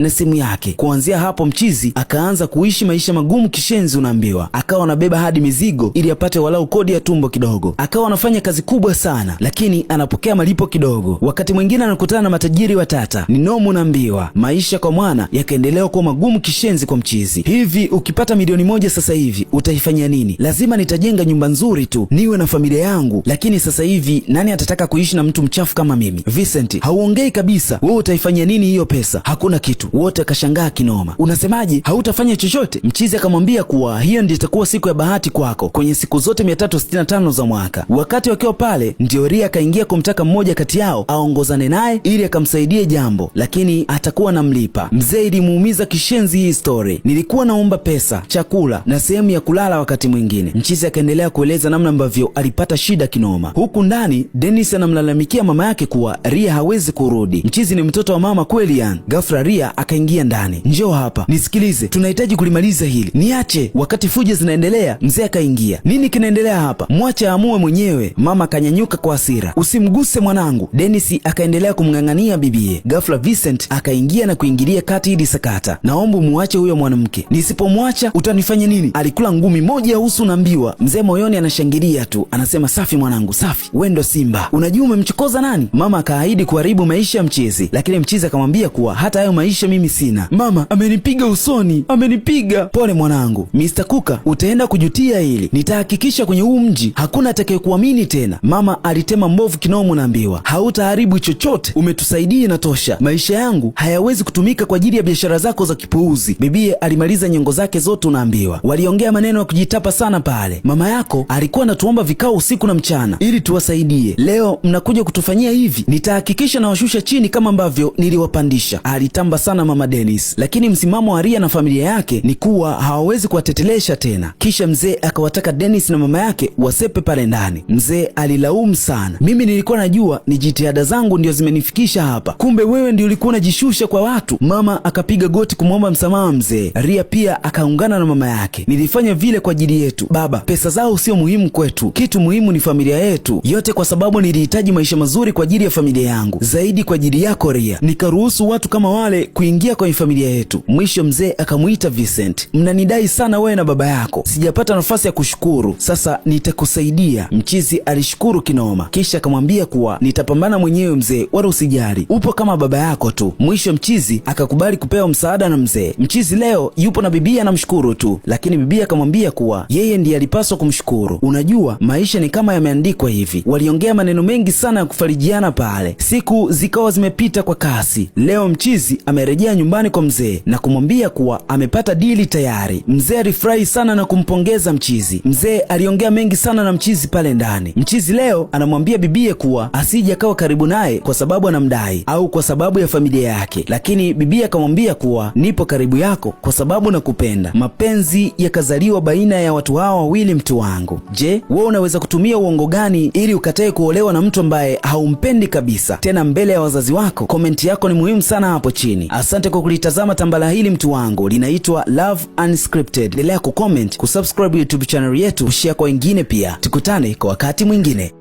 na simu yake. Kuanzia hapo mchizi akaanza kuishi maisha magumu kishenzi unaambiwa. Akawa anabeba hadi mizigo ili apate walau kodi ya tumbo kidogo. Akawa anafanya kazi kubwa sana lakini anapokea malipo kidogo. Wakati mwingine anakutana na matajiri watata. Ni nomu unaambiwa. Maisha kwa mwana yakaendelea kuwa magumu kishenzi kwa mchizi. Hivi ukipata milioni 1 sasa hivi utaifanyia nini? Lazima nitajenga nyumba nzuri tu, niwe na familia yangu, lakini sasa hivi nani atataka kuishi na mtu mchafu kama mimi? Vincent, hauongei kabisa. Wewe utaifanyia nini hiyo pesa? Hakuna kitu. Wote akashangaa kinoma. Unasemaje? Hautafanya chochote? Mchizi akamwambia kuwa hiyo ndiyo itakuwa siku ya bahati kwako kwenye siku zote 365 za mwaka. Wakati wakiwa pale ndio Ria akaingia kumtaka mmoja kati yao aongozane naye ili akamsaidie jambo, lakini atakuwa namlipa. Mzee ilimuumiza kishenzi hii story. Nilikuwa naomba pesa, chakula na sehemu ya kulala wakati mwingine. Mchizi akaendelea kueleza namna ambavyo alipata shida kinoma. Huku ndani Dennis anamlalamikia mama yake kuwa Ria hawezi kurudi. Mchizi ni mtoto wa mama kweli yani. Ghafla Ria akaingia ndani. Njoo hapa, nisikilize, tunahitaji kulimaliza hili. Niache. Wakati fujo zinaendelea, mzee akaingia. Nini kinaendelea hapa? Mwache aamue mwenyewe. Mama akanyanyuka kwa hasira. Usimguse mwanangu. Dennis akaendelea kumng'ang'ania bibie. Ghafla Vincent akaingia na kuingilia kati hili sakata. Naomba muache huyo mwanamke. Nisipomwacha utanifanya nini? Alikula ngumi moja ya uso unaambiwa. Mzee moyoni anashangilia tu. Anasema safi mwanangu, safi. Wewe ndo simba. Unajua umemchokoza nani? Mama akaahidi kuharibu maisha ya mchizi, lakini mchizi akamwambia kuwa hata hayo maisha mimi sina. Mama amenipiga usoni, amenipiga. Pole mwanangu. Mr. Kuka, utaenda kujutia hili. Nitahakikisha kwenye huu mji hakuna atakayekuamini tena. Mama alitema mbovu kinomo naambiwa. Hautaharibu chochote. Umetusaidia inatosha. Maisha yangu hayawezi kutumika kwa ajili ya biashara zako za kipuuzi. Bibie alimaliza nyongo zake zote unaambiwa. Waliongea maneno ya kujitapa sana pale. Mama yako alikuwa anatuomba vikao usiku na mchana ili tuwasaidie. Leo mnakuja kutufanyia hivi. Nitahakikisha na washusha chini kama ambavyo niliwapandisha. Alitamba sana mama Dennis. Lakini msimamo wa Ria na familia yake ni kuwa hawawezi kuwatetelesha tena. Kisha mzee akawataka Dennis na mama yake wasepe pale ndani. Mzee alilaumu sana. Mimi nilikuwa najua ni jitihada zangu ndio zimenifikisha hapa. Kumbe wewe ndio ulikuwa unajishusha kwa watu. Mama akapiga goti kumwomba msamaha mzee. Ria pia akaungana na mama yake. Nilifanya vile kwa ajili yetu. Baba, pesa zao sio muhimu kwetu. Kitu muhimu ni familia yetu. Yote kwa sababu nilihitaji maisha mazuri kwa ajili ya familia yangu. Zaidi kwa ajili yako Ria. Nikaruhusu watu kama wale kuingia kwenye familia yetu. Mwisho mzee akamuita Vincent. Mnanidai sana wewe na baba yako. Sijapata nafasi ya kushukuru. Sasa nitakusaidia. Mchizi alishukuru kinoma. Kisha akamwambia kuwa nitapambana mwenyewe mzee, wala usijali. Upo kama baba yako tu. Mwisho mchizi akakubali kupewa msaada na mzee. Mchizi leo yupo na bibia anamshukuru tu, lakini bibia akamwambia kuwa yeye ndiye alipaswa kumshukuru. Unajua maisha ni kama yameandikwa hivi. Waliongea maneno mengi sana ya kufarijiana pale. Siku zikawa zimepita kwa kasi. Leo mchizi amerejea nyumbani kwa mzee na kumwambia kuwa amepata dili tayari. Mzee alifurahi sana na kumpongeza mchizi. Mzee aliongea mengi sana na mchizi pale ndani. Mchizi leo anamwambia bibie kuwa asije akawa karibu naye kwa sababu anamdai au kwa sababu ya familia yake, lakini bibie akamwambia kuwa nipo karibu yako kwa sababu nakupenda. Mapenzi yakazaliwa baina ya watu hawa wawili mtu wangu. Je, wewe unaweza kutumia uongo gani ili ukatae kuolewa na mtu ambaye haumpendi kabisa, tena mbele ya wazazi wako? Komenti yako ni muhimu sana hapo chini. Asante kwa kulitazama tambala hili mtu wangu, linaitwa Love Unscripted. Endelea kucomment, kusubscribe YouTube channel yetu, kushare kwa wengine pia. Tukutane kwa wakati mwingine.